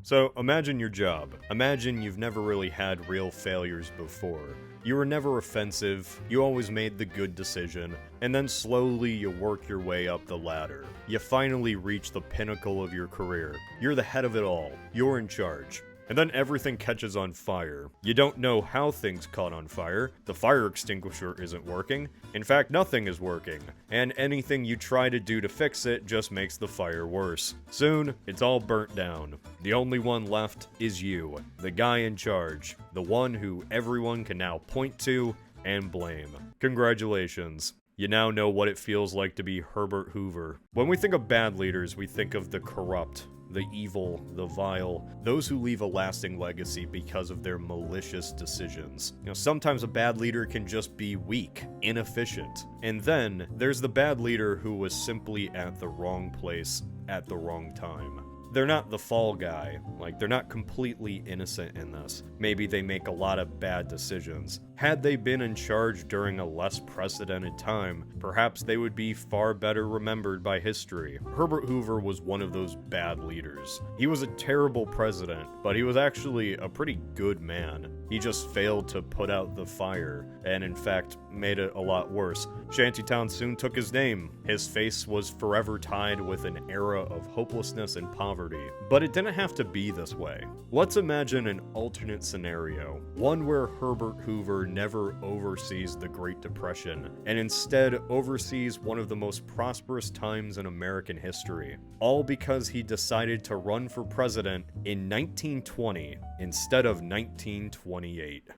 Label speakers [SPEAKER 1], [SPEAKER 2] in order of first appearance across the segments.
[SPEAKER 1] So imagine your job. Imagine you've never really had real failures before. You were never offensive, you always made the good decision, and then slowly you work your way up the ladder. You finally reach the pinnacle of your career. You're the head of it all. You're in charge. And then everything catches on fire. You don't know how things caught on fire. The fire extinguisher isn't working. In fact, nothing is working. And anything you try to do to fix it just makes the fire worse. Soon, it's all burnt down. The only one left is you, the guy in charge, the one who everyone can now point to and blame. Congratulations. You now know what it feels like to be Herbert Hoover. When we think of bad leaders, we think of the corrupt, the evil, the vile, those who leave a lasting legacy because of their malicious decisions. Sometimes a bad leader can just be weak, inefficient. And then there's the bad leader who was simply at the wrong place at the wrong time. They're not the fall guy, they're not completely innocent in this. Maybe they make a lot of bad decisions. Had they been in charge during a less precedented time, perhaps they would be far better remembered by history. Herbert Hoover was one of those bad leaders. He was a terrible president, but he was actually a pretty good man. He just failed to put out the fire, and in fact, made it a lot worse. Shantytown soon took his name. His face was forever tied with an era of hopelessness and poverty. But it didn't have to be this way. Let's imagine an alternate scenario, one where Herbert Hoover never oversees the Great Depression, and instead oversees one of the most prosperous times in American history, all because he decided to run for president in 1920 instead of 1928.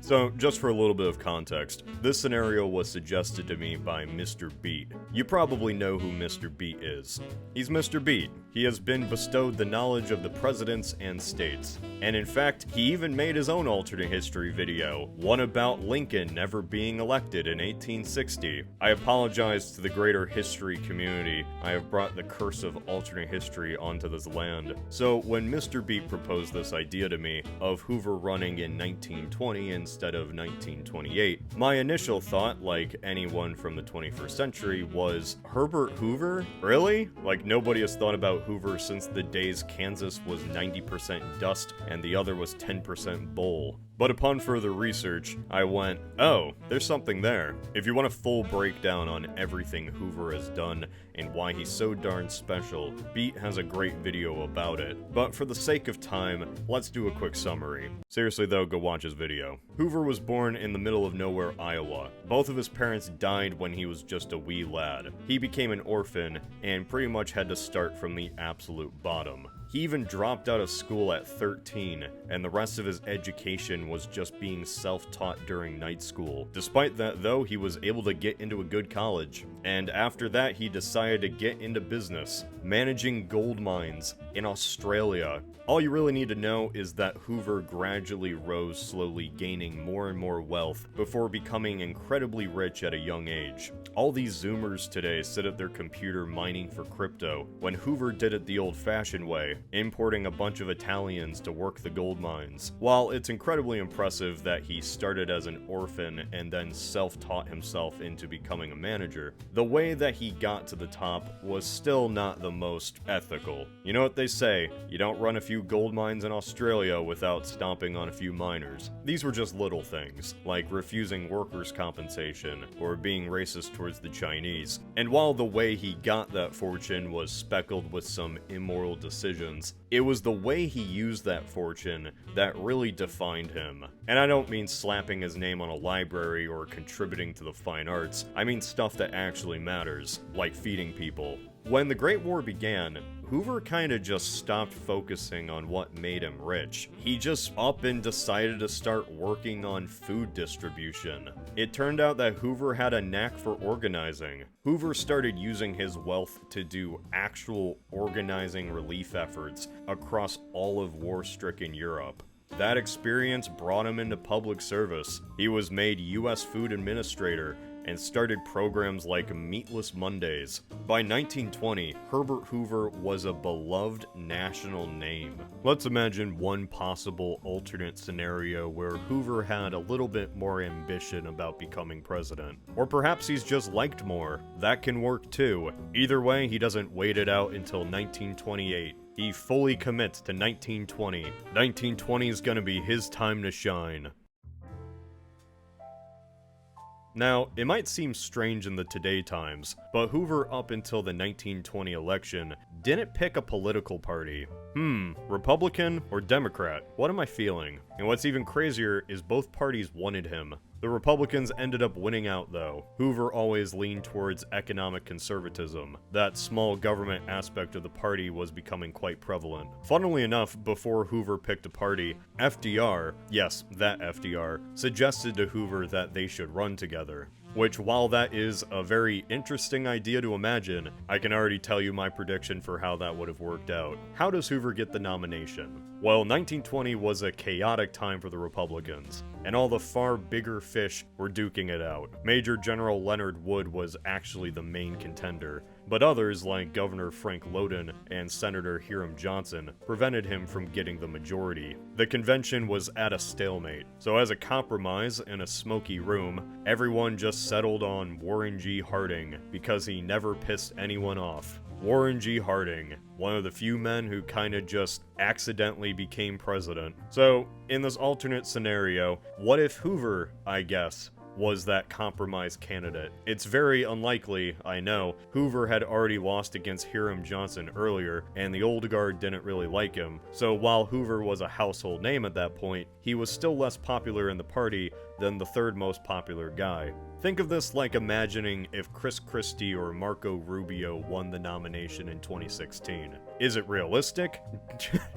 [SPEAKER 1] So, just for a little bit of context, this scenario was suggested to me by Mr. Beat. You probably know who Mr. Beat is. He's Mr. Beat. He has been bestowed the knowledge of the presidents and states. And in fact, he even made his own alternate history video, one about Lincoln never being elected in 1860. I apologize to the greater history community. I have brought the curse of alternate history onto this land. So when Mr. Beat proposed this idea to me of Hoover running in 1920 instead of 1928, my initial thought, like anyone from the 21st century, was Herbert Hoover? Really? Like nobody has thought about Hoover since the days Kansas was 90% dust and the other was 10% bowl. But upon further research, I went, oh, there's something there. If you want a full breakdown on everything Hoover has done and why he's so darn special, Beat has a great video about it. But for the sake of time, let's do a quick summary. Seriously though, go watch his video. Hoover was born in the middle of nowhere, Iowa. Both of his parents died when he was just a wee lad. He became an orphan and pretty much had to start from the absolute bottom. He even dropped out of school at 13, and the rest of his education was just being self-taught during night school. Despite that though, he was able to get into a good college, and after that he decided to get into business, managing gold mines in Australia. All you really need to know is that Hoover gradually rose, slowly gaining more and more wealth before becoming incredibly rich at a young age. All these Zoomers today sit at their computer mining for crypto, when Hoover did it the old-fashioned way, importing a bunch of Italians to work the gold mines. While it's incredibly impressive that he started as an orphan and then self-taught himself into becoming a manager, the way that he got to the top was still not the most ethical. You know what they say, you don't run a few gold mines in Australia without stomping on a few miners. These were just little things, like refusing workers' compensation or being racist towards the Chinese. And while the way he got that fortune was speckled with some immoral decisions, it was the way he used that fortune that really defined him. And I don't mean slapping his name on a library or contributing to the fine arts. I mean stuff that actually matters, like feeding people. When the Great War began, Hoover kinda just stopped focusing on what made him rich. He just up and decided to start working on food distribution. It turned out that Hoover had a knack for organizing. Hoover started using his wealth to do actual organizing relief efforts across all of war-stricken Europe. That experience brought him into public service. He was made U.S. Food Administrator, and started programs like Meatless Mondays. By 1920, Herbert Hoover was a beloved national name. Let's imagine one possible alternate scenario where Hoover had a little bit more ambition about becoming president. Or perhaps he's just liked more. That can work too. Either way, he doesn't wait it out until 1928. He fully commits to 1920. 1920 is gonna be his time to shine. Now, it might seem strange in the today times, but Hoover up until the 1920 election didn't pick a political party. Republican or Democrat? What am I feeling? And what's even crazier is both parties wanted him. The Republicans ended up winning out though. Hoover always leaned towards economic conservatism. That small government aspect of the party was becoming quite prevalent. Funnily enough, before Hoover picked a party, FDR, yes, that FDR, suggested to Hoover that they should run together. Which, while that is a very interesting idea to imagine, I can already tell you my prediction for how that would have worked out. How does Hoover get the nomination? Well, 1920 was a chaotic time for the Republicans, and all the far bigger fish were duking it out. Major General Leonard Wood was actually the main contender, but others like Governor Frank Loudon and Senator Hiram Johnson prevented him from getting the majority. The convention was at a stalemate, so as a compromise in a smoky room, everyone just settled on Warren G. Harding because he never pissed anyone off. Warren G. Harding, one of the few men who kinda just accidentally became president. So, in this alternate scenario, what if Hoover, I guess, was that compromise candidate? It's very unlikely, I know. Hoover had already lost against Hiram Johnson earlier, and the old guard didn't really like him. So while Hoover was a household name at that point, he was still less popular in the party than the third most popular guy. Think of this like imagining if Chris Christie or Marco Rubio won the nomination in 2016. Is it realistic?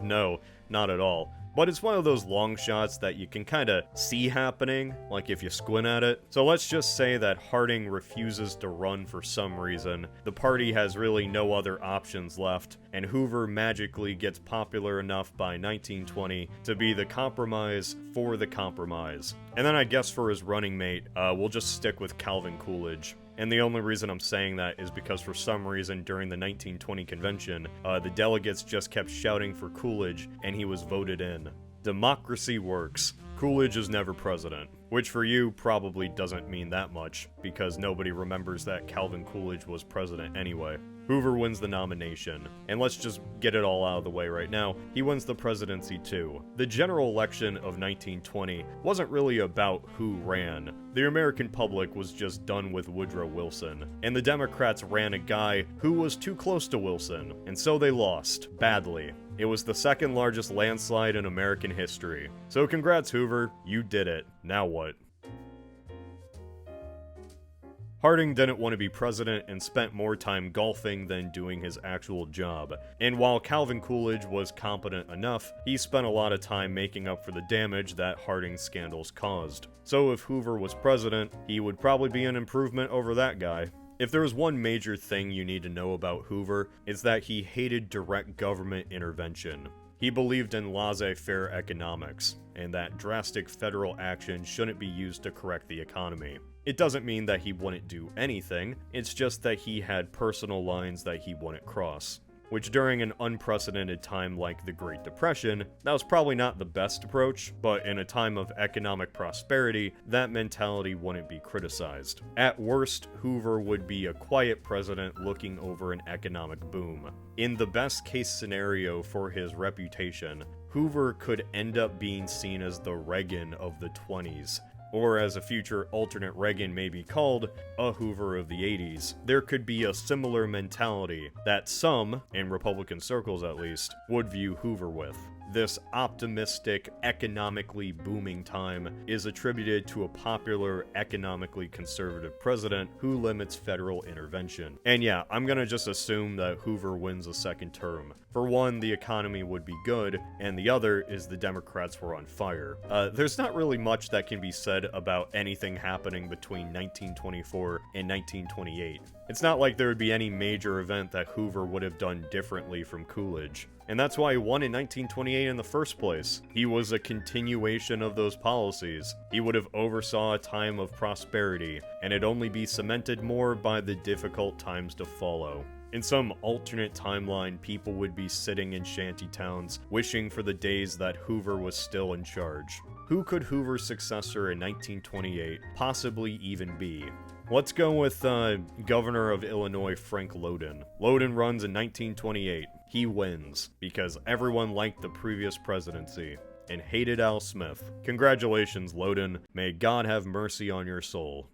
[SPEAKER 1] No, not at all. But it's one of those long shots that you can kinda see happening, like if you squint at it. So let's just say that Harding refuses to run for some reason, the party has really no other options left, and Hoover magically gets popular enough by 1920 to be the compromise for the compromise. And then I guess for his running mate, we'll just stick with Calvin Coolidge. And the only reason I'm saying that is because for some reason during the 1920 convention, the delegates just kept shouting for Coolidge, and he was voted in. Democracy works. Coolidge is never president. Which for you probably doesn't mean that much, because nobody remembers that Calvin Coolidge was president anyway. Hoover wins the nomination, and let's just get it all out of the way right now, he wins the presidency too. The general election of 1920 wasn't really about who ran. The American public was just done with Woodrow Wilson, and the Democrats ran a guy who was too close to Wilson, and so they lost, badly. It was the second largest landslide in American history. So congrats Hoover, you did it. Now what? Harding didn't want to be president and spent more time golfing than doing his actual job. And while Calvin Coolidge was competent enough, he spent a lot of time making up for the damage that Harding's scandals caused. So if Hoover was president, he would probably be an improvement over that guy. If there was one major thing you need to know about Hoover, it's that he hated direct government intervention. He believed in laissez-faire economics, and that drastic federal action shouldn't be used to correct the economy. It doesn't mean that he wouldn't do anything, it's just that he had personal lines that he wouldn't cross. Which during an unprecedented time like the Great Depression, that was probably not the best approach, but in a time of economic prosperity, that mentality wouldn't be criticized. At worst, Hoover would be a quiet president looking over an economic boom. In the best case scenario for his reputation, Hoover could end up being seen as the Reagan of the 20s. Or as a future alternate Reagan may be called, a Hoover of the 80s. There could be a similar mentality that some, in Republican circles at least, would view Hoover with. This optimistic, economically booming time is attributed to a popular, economically conservative president who limits federal intervention. And yeah, I'm gonna just assume that Hoover wins a second term. For one, the economy would be good, and the other is the Democrats were on fire. There's not really much that can be said about anything happening between 1924 and 1928. It's not like there would be any major event that Hoover would have done differently from Coolidge. And that's why he won in 1928 made in the first place. He was a continuation of those policies. He would have oversaw a time of prosperity, and it'd only be cemented more by the difficult times to follow. In some alternate timeline, people would be sitting in shanty towns, wishing for the days that Hoover was still in charge. Who could Hoover's successor in 1928 possibly even be? Let's go with Governor of Illinois, Frank Lowden. Lowden runs in 1928. He wins, because everyone liked the previous presidency and hated Al Smith. Congratulations, Lowden. May God have mercy on your soul.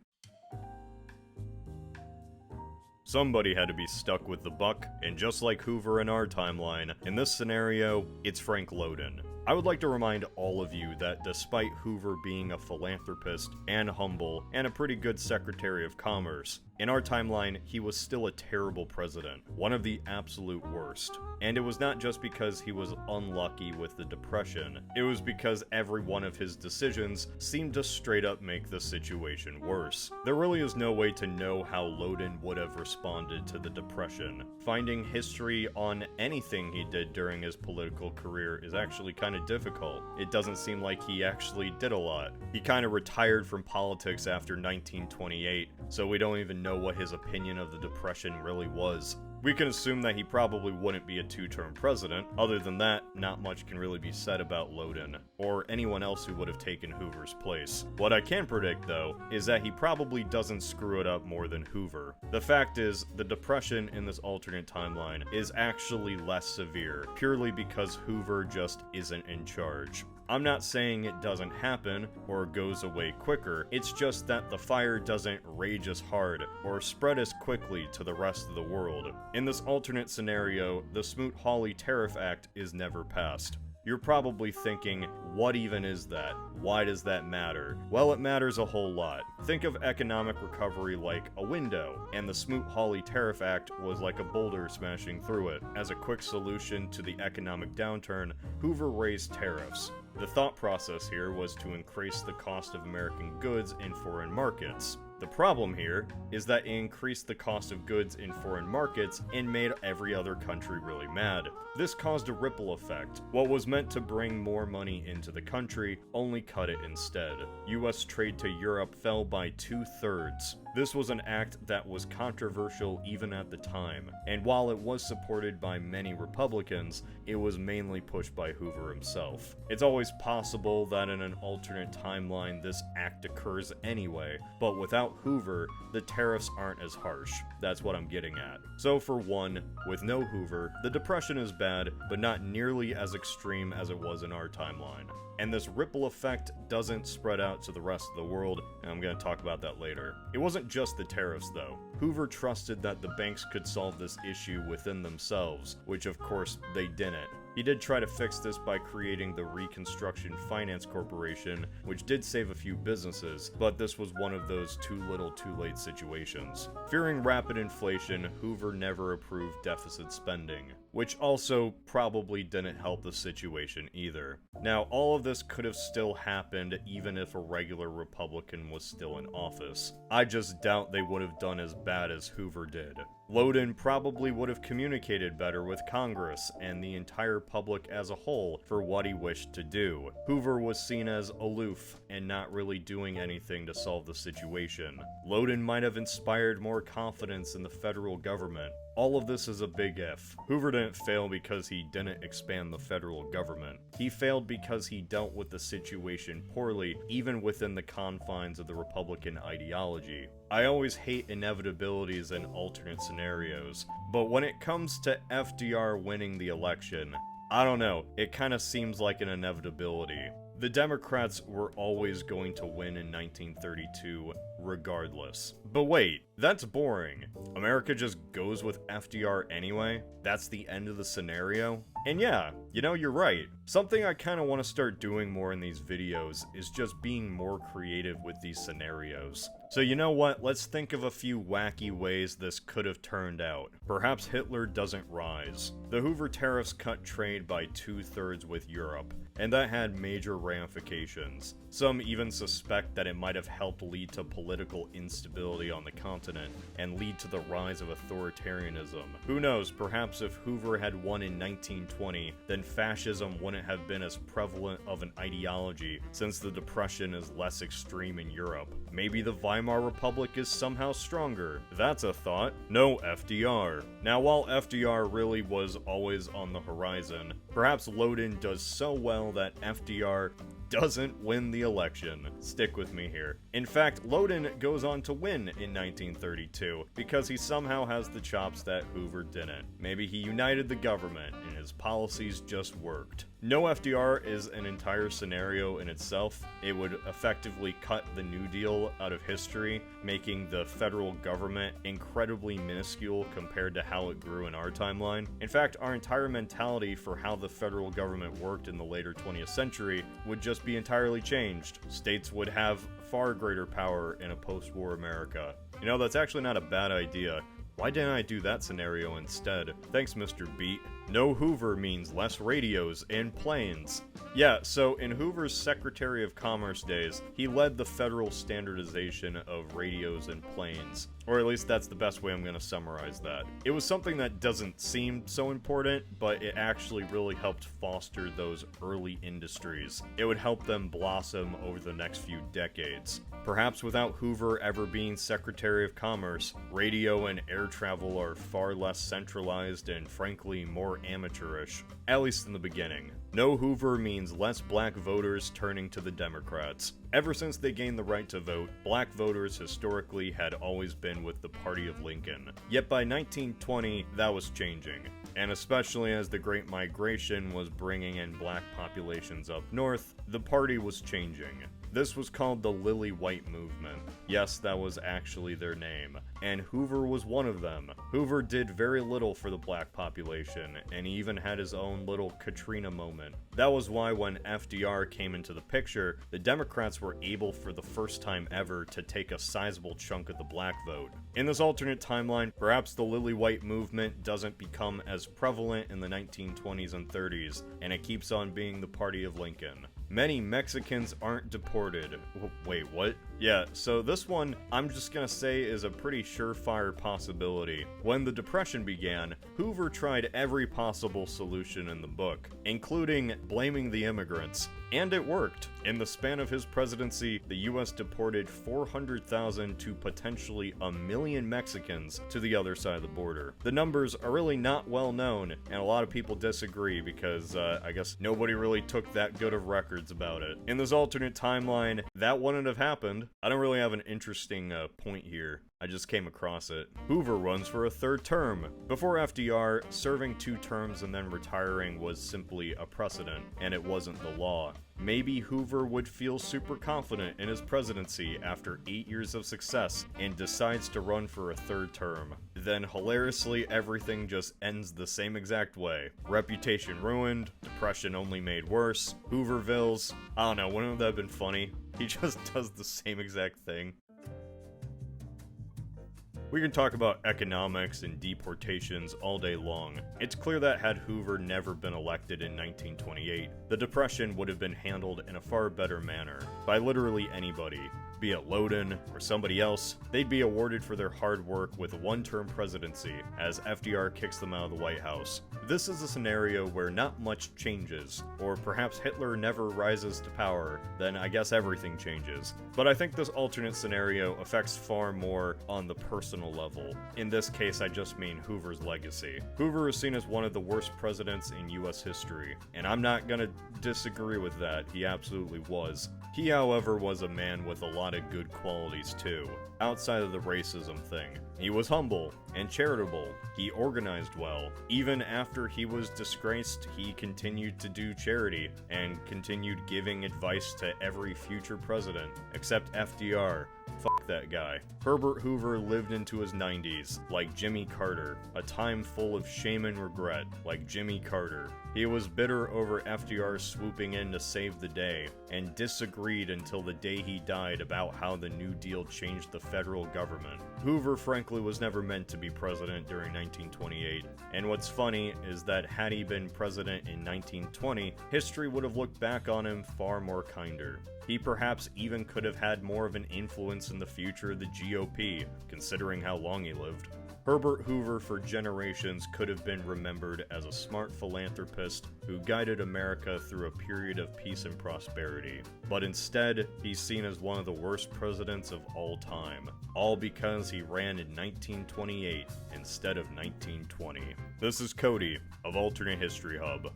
[SPEAKER 1] Somebody had to be stuck with the buck, and just like Hoover in our timeline, in this scenario, it's Frank Lowden. I would like to remind all of you that despite Hoover being a philanthropist and humble and a pretty good Secretary of Commerce, in our timeline, he was still a terrible president, one of the absolute worst. And it was not just because he was unlucky with the Depression, it was because every one of his decisions seemed to straight up make the situation worse. There really is no way to know how Lowden would have responded to the Depression. Finding history on anything he did during his political career is actually kind of difficult. It doesn't seem like he actually did a lot. He kind of retired from politics after 1928, so we don't even know what his opinion of the Depression really was. We can assume that he probably wouldn't be a two-term president. Other than that, not much can really be said about Lowden, or anyone else who would have taken Hoover's place. What I can predict, though, is that he probably doesn't screw it up more than Hoover. The fact is, the Depression in this alternate timeline is actually less severe, purely because Hoover just isn't in charge. I'm not saying it doesn't happen or goes away quicker, it's just that the fire doesn't rage as hard or spread as quickly to the rest of the world. In this alternate scenario, the Smoot-Hawley Tariff Act is never passed. You're probably thinking, what even is that? Why does that matter? Well, it matters a whole lot. Think of economic recovery like a window, and the Smoot-Hawley Tariff Act was like a boulder smashing through it. As a quick solution to the economic downturn, Hoover raised tariffs. The thought process here was to increase the cost of American goods in foreign markets. The problem here is that it increased the cost of goods in foreign markets and made every other country really mad. This caused a ripple effect. What was meant to bring more money into the country only cut it instead. US trade to Europe fell by 2/3. This was an act that was controversial even at the time, and while it was supported by many Republicans, it was mainly pushed by Hoover himself. It's always possible that in an alternate timeline this act occurs anyway, but without Hoover, the tariffs aren't as harsh. That's what I'm getting at. So for one, with no Hoover, the Depression is bad, but not nearly as extreme as it was in our timeline. And this ripple effect doesn't spread out to the rest of the world, and I'm going to talk about that later. It wasn't just the tariffs, though. Hoover trusted that the banks could solve this issue within themselves, which of course they didn't. He did try to fix this by creating the Reconstruction Finance Corporation, which did save a few businesses, but this was one of those too little too late situations. Fearing rapid inflation, Hoover never approved deficit spending, which also probably didn't help the situation either. Now, all of this could have still happened even if a regular Republican was still in office. I just doubt they would have done as bad as Hoover did. Lowden probably would have communicated better with Congress and the entire public as a whole for what he wished to do. Hoover was seen as aloof and not really doing anything to solve the situation. Lowden might have inspired more confidence in the federal government. All of this is a big if. Hoover didn't fail because he didn't expand the federal government. He failed because he dealt with the situation poorly, even within the confines of the Republican ideology. I always hate inevitabilities in alternate scenarios, but when it comes to FDR winning the election, I don't know, it kind of seems like an inevitability. The Democrats were always going to win in 1932, regardless. But wait, that's boring. America just goes with FDR anyway? That's the end of the scenario? And yeah, you know, you're right. Something I kind of want to start doing more in these videos is just being more creative with these scenarios. So you know what, let's think of a few wacky ways this could have turned out. Perhaps Hitler doesn't rise. The Hoover tariffs cut trade by 2/3 with Europe. and that had major ramifications. Some even suspect that it might have helped lead to political instability on the continent, and lead to the rise of authoritarianism. Who knows, perhaps if Hoover had won in 1920, then fascism wouldn't have been as prevalent of an ideology, since the Depression is less extreme in Europe. Maybe the Weimar Republic is somehow stronger. That's a thought. No FDR. Now, while FDR really was always on the horizon, perhaps Loudon does so well that FDR doesn't win the election. Stick with me here. In fact, Loudon goes on to win in 1932 because he somehow has the chops that Hoover didn't. Maybe he united the government and his policies just worked. No FDR is an entire scenario in itself. It would effectively cut the New Deal out of history, making the federal government incredibly minuscule compared to how it grew in our timeline. In fact, our entire mentality for how the federal government worked in the later 20th century would just be entirely changed. States would have far greater power in a post-war America. You know, that's actually not a bad idea. Why didn't I do that scenario instead? Thanks, Mr. Beat. No Hoover means less radios and planes. Yeah, so in Hoover's Secretary of Commerce days, he led the federal standardization of radios and planes. Or at least that's the best way I'm going to summarize that. It was something that doesn't seem so important, but it actually really helped foster those early industries. It would help them blossom over the next few decades. Perhaps without Hoover ever being Secretary of Commerce, radio and air travel are far less centralized and frankly more amateurish, at least in the beginning. No Hoover means less black voters turning to the Democrats. Ever since they gained the right to vote, black voters historically had always been with the party of Lincoln. Yet by 1920, that was changing. And especially as the Great Migration was bringing in black populations up north, the party was changing. This was called the Lily White Movement. Yes, that was actually their name. And Hoover was one of them. Hoover did very little for the black population, and he even had his own little Katrina moment. That was why when FDR came into the picture, the Democrats were able for the first time ever to take a sizable chunk of the black vote. In this alternate timeline, perhaps the Lily White Movement doesn't become as prevalent in the 1920s and 30s, and it keeps on being the party of Lincoln. Many Mexicans aren't deported. Wait, what? Yeah, so this one, I'm just gonna say, is a pretty surefire possibility. When the Depression began, Hoover tried every possible solution in the book, including blaming the immigrants. And it worked. In the span of his presidency, the US deported 400,000 to potentially 1 million Mexicans to the other side of the border. The numbers are really not well known, and a lot of people disagree because, I guess nobody really took that good of records about it. In this alternate timeline, that wouldn't have happened. I don't really have an interesting point here. I just came across it. Hoover runs for a third term. Before FDR, serving 2 terms and then retiring was simply a precedent, and it wasn't the law. Maybe Hoover would feel super confident in his presidency after 8 years of success and decides to run for a third term. Then hilariously, everything just ends the same exact way. Reputation ruined, Depression only made worse, Hoovervilles. I don't know, wouldn't that have been funny? He just does the same exact thing. We can talk about economics and deportations all day long. It's clear that had Hoover never been elected in 1928, the Depression would have been handled in a far better manner, by literally anybody. Be it Loudon or somebody else, they'd be awarded for their hard work with a one-term presidency, as FDR kicks them out of the White House. This is a scenario where not much changes, or perhaps Hitler never rises to power, then I guess everything changes. But I think this alternate scenario affects far more on the personal level. In this case, I just mean Hoover's legacy. Hoover is seen as one of the worst presidents in US history, and I'm not gonna disagree with that, he absolutely was. He, however, was a man with a lot of good qualities too, outside of the racism thing. He was humble and charitable. He organized well. Even after he was disgraced, he continued to do charity and continued giving advice to every future president, except FDR. Fuck that guy. Herbert Hoover lived into his 90s, like Jimmy Carter, a time full of shame and regret, like Jimmy Carter. He was bitter over FDR swooping in to save the day, and disagreed until the day he died about how the New Deal changed the federal government. Hoover frankly was never meant to be president during 1928, and what's funny is that had he been president in 1920, history would have looked back on him far more kinder. He perhaps even could have had more of an influence in the future of the GOP, considering how long he lived. Herbert Hoover for generations could have been remembered as a smart philanthropist who guided America through a period of peace and prosperity. But instead, he's seen as one of the worst presidents of all time, all because he ran in 1928 instead of 1920. This is Cody of Alternate History Hub.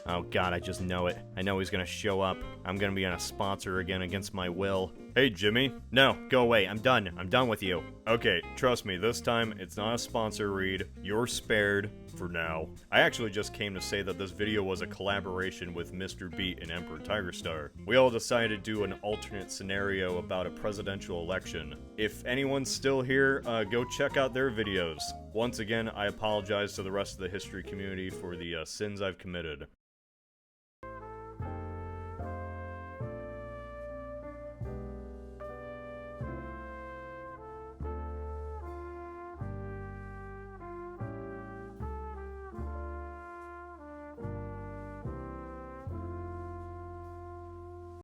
[SPEAKER 1] Oh god, I just know it. I know he's gonna show up. I'm gonna be on a sponsor again against my will. Hey, Jimmy. No, go away. I'm done. I'm done with you. Okay, trust me, this time it's not a sponsor read. You're spared for now. I actually just came to say that this video was a collaboration with Mr. Beat and Emperor Tigerstar. We all decided to do an alternate scenario about a presidential election. If anyone's still here, go check out their videos. Once again, I apologize to the rest of the history community for the sins I've committed.